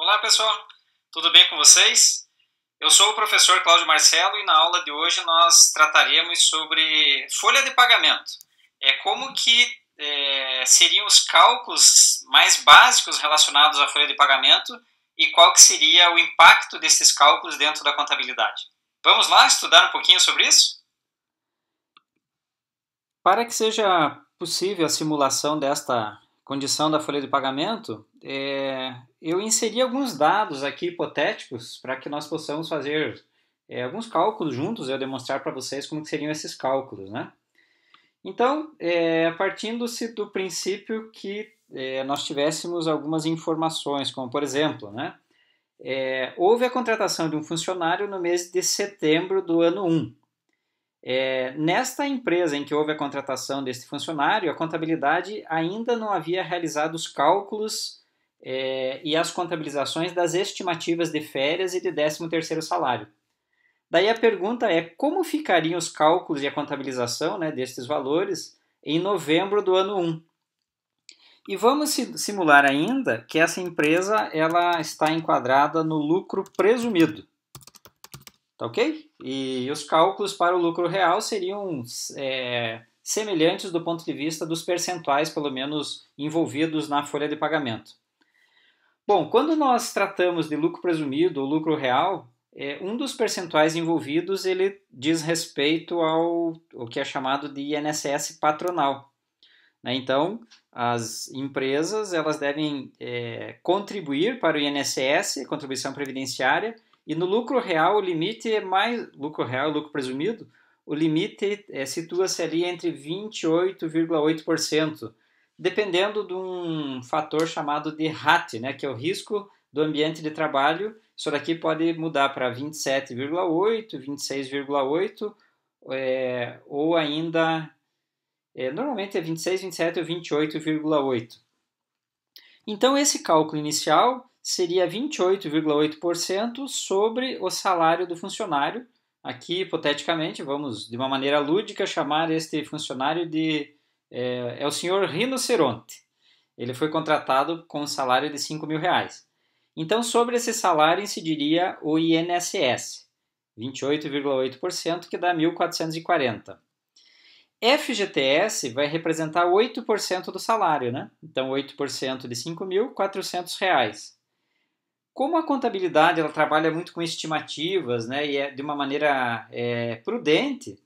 Olá pessoal, tudo bem com vocês? Eu sou o professor Cláudio Marcelo e na aula de hoje nós trataremos sobre folha de pagamento. Como que seriam os cálculos mais básicos relacionados à folha de pagamento e qual que seria o impacto desses cálculos dentro da contabilidade. Vamos lá estudar um pouquinho sobre isso? Para que seja possível a simulação desta condição da folha de pagamento, eu inseri alguns dados aqui hipotéticos para que nós possamos fazer alguns cálculos juntos, eu demonstrar para vocês como que seriam esses cálculos, né? Então, partindo-se do princípio que nós tivéssemos algumas informações, como por exemplo, né? Houve a contratação de um funcionário no mês de setembro do ano 1. Nesta empresa em que houve a contratação deste funcionário, a contabilidade ainda não havia realizado os cálculos e as contabilizações das estimativas de férias e de 13º salário. Daí a pergunta é como ficariam os cálculos e a contabilização, né, destes valores em novembro do ano 1. E vamos simular ainda que essa empresa ela está enquadrada no lucro presumido. Tá ok? E os cálculos para o lucro real seriam semelhantes do ponto de vista dos percentuais, pelo menos, envolvidos na folha de pagamento. Bom, quando nós tratamos de lucro presumido ou lucro real, um dos percentuais envolvidos ele diz respeito ao que é chamado de INSS patronal. Né? Então, as empresas elas devem contribuir para o INSS, contribuição previdenciária, e no lucro real, o limite é mais... Lucro real, lucro presumido, o limite situa-se ali entre 28,8%, dependendo de um fator chamado de RAT, né, que é o risco do ambiente de trabalho. Isso daqui pode mudar para 27,8%, 26,8%, ou ainda... normalmente é 26, 27 ou 28,8%. Então, esse cálculo inicial seria 28,8% sobre o salário do funcionário. Aqui, hipoteticamente, vamos de uma maneira lúdica chamar este funcionário de... é o senhor Rinoceronte. Ele foi contratado com um salário de R$5.000. Então, sobre esse salário incidiria o INSS, 28,8%, que dá 1.440. FGTS vai representar 8% do salário, né? Então, 8% de R$5.400. Como a contabilidade ela trabalha muito com estimativas, né, e de uma maneira prudente,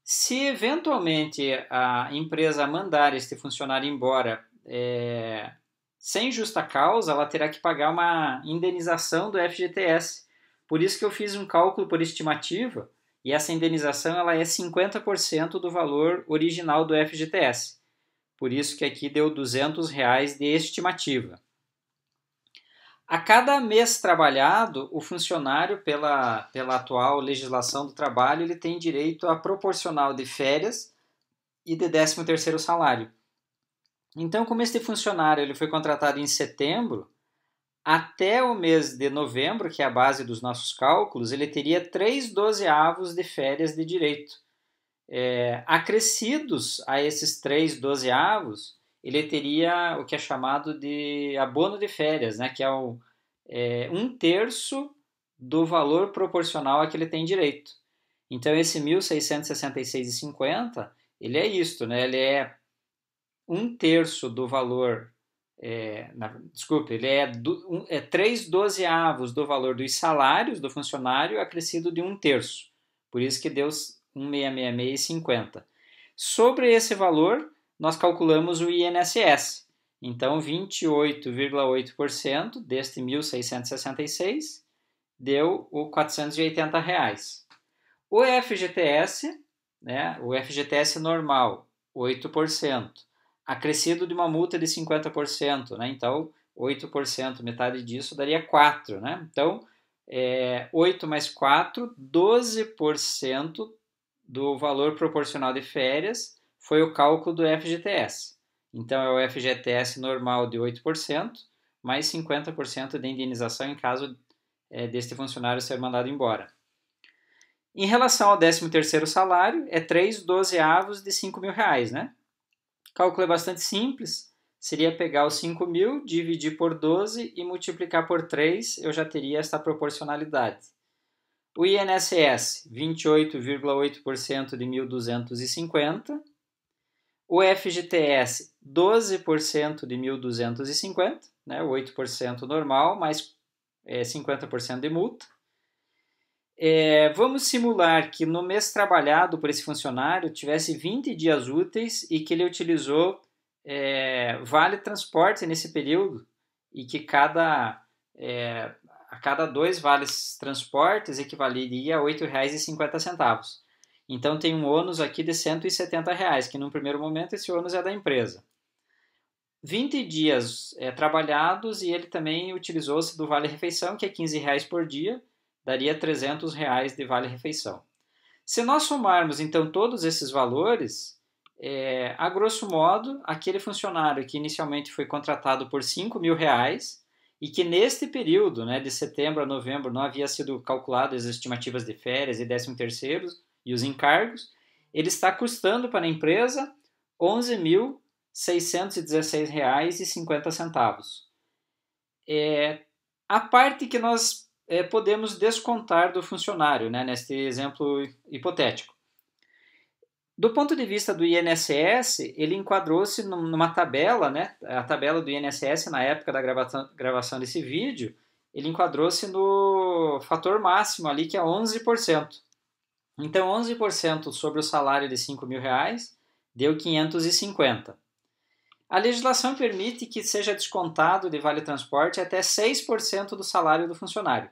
se eventualmente a empresa mandar este funcionário embora sem justa causa, ela terá que pagar uma indenização do FGTS. Por isso que eu fiz um cálculo por estimativa, e essa indenização ela é 50% do valor original do FGTS. Por isso que aqui deu R$200 de estimativa. A cada mês trabalhado, o funcionário, pela atual legislação do trabalho, ele tem direito a proporcional de férias e de 13º salário. Então, como este funcionário ele foi contratado em setembro, até o mês de novembro, que é a base dos nossos cálculos, ele teria 3/12 de férias de direito. Acrescidos a esses 3/12, ele teria o que é chamado de abono de férias, né? Que é 1/3 do valor proporcional a que ele tem direito. Então, esse 1.666,50, ele é isto, né? Ele é 1/3 do valor... ele é 3/12 do valor dos salários do funcionário acrescido de 1/3. Por isso que deu 1.666,50. Sobre esse valor, nós calculamos o INSS. Então, 28,8% deste 1.666 deu o R$480. O FGTS, né, o FGTS normal, 8%. Acrescido de uma multa de 50%, né? Então, 8%, metade disso daria 4%, né? Então, 8 mais 4, 12% do valor proporcional de férias foi o cálculo do FGTS. Então, é o FGTS normal de 8%, mais 50% de indenização em caso deste funcionário ser mandado embora. Em relação ao 13º salário, é 3/12 de R$5.000, né? O cálculo é bastante simples. seria pegar os 5.000, dividir por 12 e multiplicar por 3, eu já teria esta proporcionalidade. O INSS, 28,8% de 1.250. O FGTS, 12% de 1.250, né, 8% normal, mais 50% de multa. Vamos simular que no mês trabalhado por esse funcionário tivesse 20 dias úteis e que ele utilizou vale transporte nesse período e que a cada 2 vales transportes equivaleria a R$ 8,50. Então tem um ônus aqui de R$ 170, que num primeiro momento esse ônus é da empresa. 20 dias trabalhados e ele também utilizou-se do vale-refeição, que é R$ 15 por dia, daria R$ 300 de vale-refeição. Se nós somarmos então todos esses valores, a grosso modo, aquele funcionário que inicialmente foi contratado por R$ 5.000 e que neste período, né, de setembro a novembro, não havia sido calculadas as estimativas de férias e 13º e os encargos, ele está custando para a empresa R$ 11.616,50. A parte que nós podemos descontar do funcionário, né, neste exemplo hipotético. Do ponto de vista do INSS, ele enquadrou-se numa tabela, né, a tabela do INSS na época da gravação desse vídeo, ele enquadrou-se no fator máximo ali, que é 11%. Então, 11% sobre o salário de R$ 5.000 deu 550. A legislação permite que seja descontado de vale-transporte até 6% do salário do funcionário.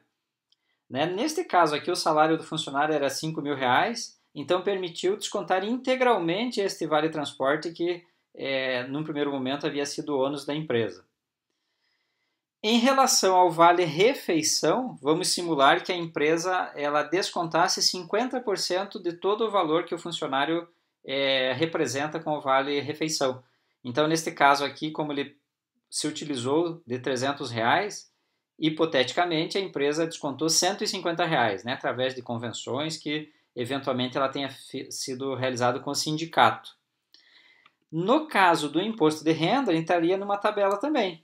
Né? Neste caso aqui, o salário do funcionário era R$ 5.000, então permitiu descontar integralmente este vale-transporte que, num primeiro momento, havia sido o ônus da empresa. Em relação ao vale-refeição, vamos simular que a empresa ela descontasse 50% de todo o valor que o funcionário representa com o vale-refeição. Então, neste caso aqui, como ele se utilizou de R$ 300, hipoteticamente a empresa descontou R$ 150, né, através de convenções que eventualmente ela tenha sido realizado com o sindicato. No caso do imposto de renda, ele entraria numa tabela também.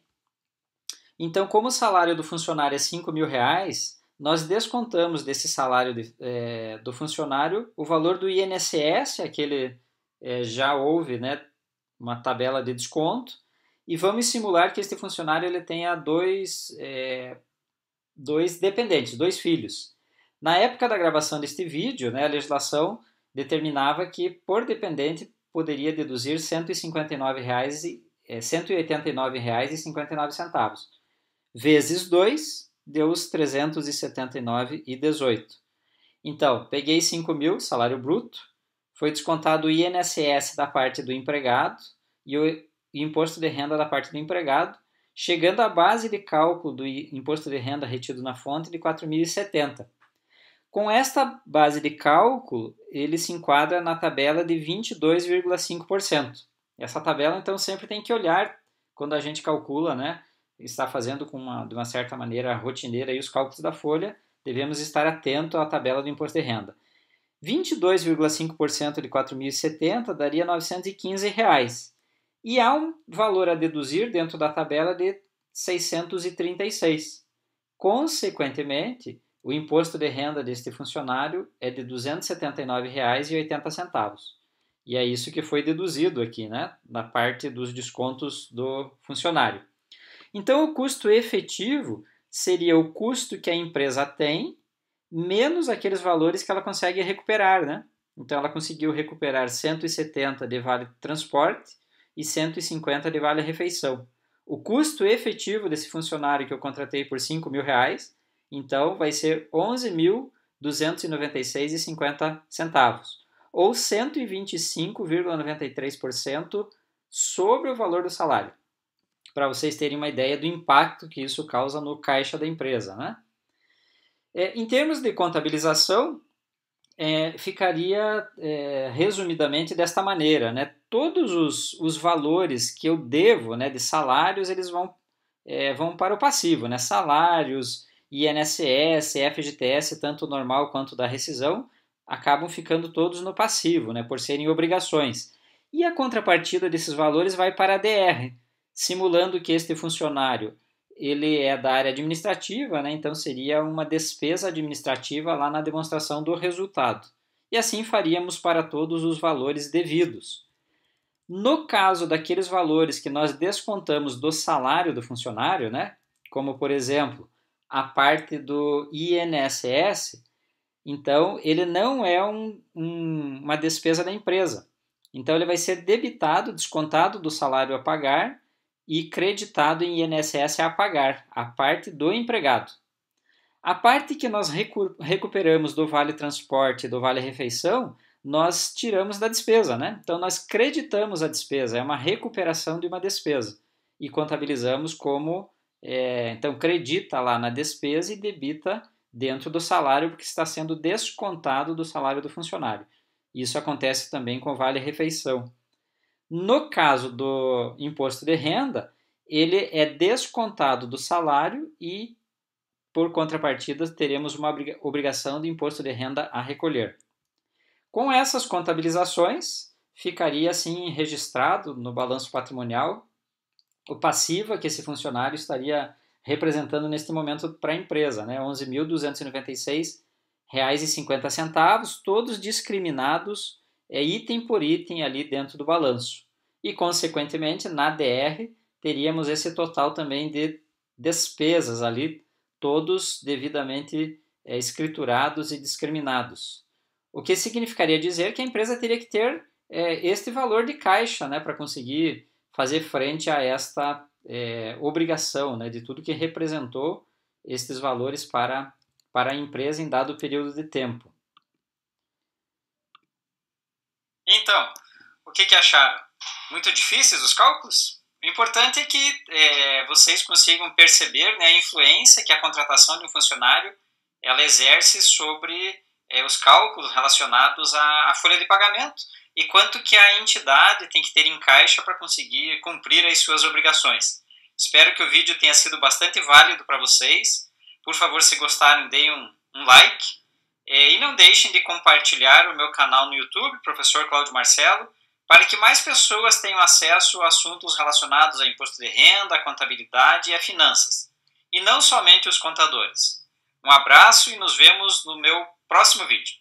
Então, como o salário do funcionário é R$ 5.000, nós descontamos desse salário do funcionário o valor do INSS, aquele já houve, né, uma tabela de desconto, e vamos simular que este funcionário ele tenha dois dependentes, 2 filhos. Na época da gravação deste vídeo, né, a legislação determinava que por dependente poderia deduzir R$ 189,59 vezes 2 deu os 379,18. Então, peguei 5.000, salário bruto, foi descontado o INSS da parte do empregado e o imposto de renda da parte do empregado, chegando à base de cálculo do imposto de renda retido na fonte de 4.070. Com esta base de cálculo, ele se enquadra na tabela de 22,5%. Essa tabela, então, sempre tem que olhar quando a gente calcula, né? Está fazendo de uma certa maneira rotineira aí os cálculos da folha, devemos estar atento à tabela do imposto de renda. 22,5% de 4.070 daria R$ 915. E há um valor a deduzir dentro da tabela de 636. Consequentemente, o imposto de renda deste funcionário é de R$ 279,80. E é isso que foi deduzido aqui, né, na parte dos descontos do funcionário. Então, o custo efetivo seria o custo que a empresa tem menos aqueles valores que ela consegue recuperar, né? Então, ela conseguiu recuperar 170 de vale-transporte e 150 de vale-refeição. O custo efetivo desse funcionário que eu contratei por R$ 5.000, então, vai ser R$ 11.296,50, ou 125,93% sobre o valor do salário, para vocês terem uma ideia do impacto que isso causa no caixa da empresa, né? Em termos de contabilização, ficaria resumidamente desta maneira, né? Todos os valores que eu devo, né, de salários, eles vão para o passivo, né? Salários, INSS, FGTS, tanto normal quanto da rescisão, acabam ficando todos no passivo, né, por serem obrigações. E a contrapartida desses valores vai para a DR, simulando que este funcionário ele é da área administrativa, né? Então seria uma despesa administrativa lá na demonstração do resultado. E assim faríamos para todos os valores devidos. No caso daqueles valores que nós descontamos do salário do funcionário, né? Como por exemplo, a parte do INSS, então ele não é uma despesa da empresa. Então ele vai ser debitado, descontado do salário a pagar e creditado em INSS a pagar, a parte do empregado. A parte que nós recuperamos do Vale Transporte e do Vale Refeição, nós tiramos da despesa, né? Então nós creditamos a despesa, é uma recuperação de uma despesa e contabilizamos como, então credita lá na despesa e debita dentro do salário porque está sendo descontado do salário do funcionário. Isso acontece também com o Vale Refeição. No caso do imposto de renda, ele é descontado do salário e, por contrapartida, teremos uma obrigação de imposto de renda a recolher. Com essas contabilizações, ficaria assim registrado no balanço patrimonial o passivo que esse funcionário estaria representando neste momento para a empresa, né? R$ 11.296,50, todos discriminados item por item ali dentro do balanço. E, consequentemente, na DR, teríamos esse total também de despesas ali, todos devidamente escriturados e discriminados. O que significaria dizer que a empresa teria que ter este valor de caixa, né, para conseguir fazer frente a esta obrigação, né, de tudo que representou estes valores para a empresa em dado período de tempo. Então, o que acharam? Muito difíceis os cálculos? O importante é que vocês consigam perceber, né, a influência que a contratação de um funcionário ela exerce sobre os cálculos relacionados à folha de pagamento e quanto que a entidade tem que ter em caixa para conseguir cumprir as suas obrigações. Espero que o vídeo tenha sido bastante válido para vocês. Por favor, se gostaram, deem um like. E não deixem de compartilhar o meu canal no YouTube, Professor Cláudio Marcelo, para que mais pessoas tenham acesso a assuntos relacionados a imposto de renda, a contabilidade e a finanças. E não somente os contadores. Um abraço e nos vemos no meu próximo vídeo.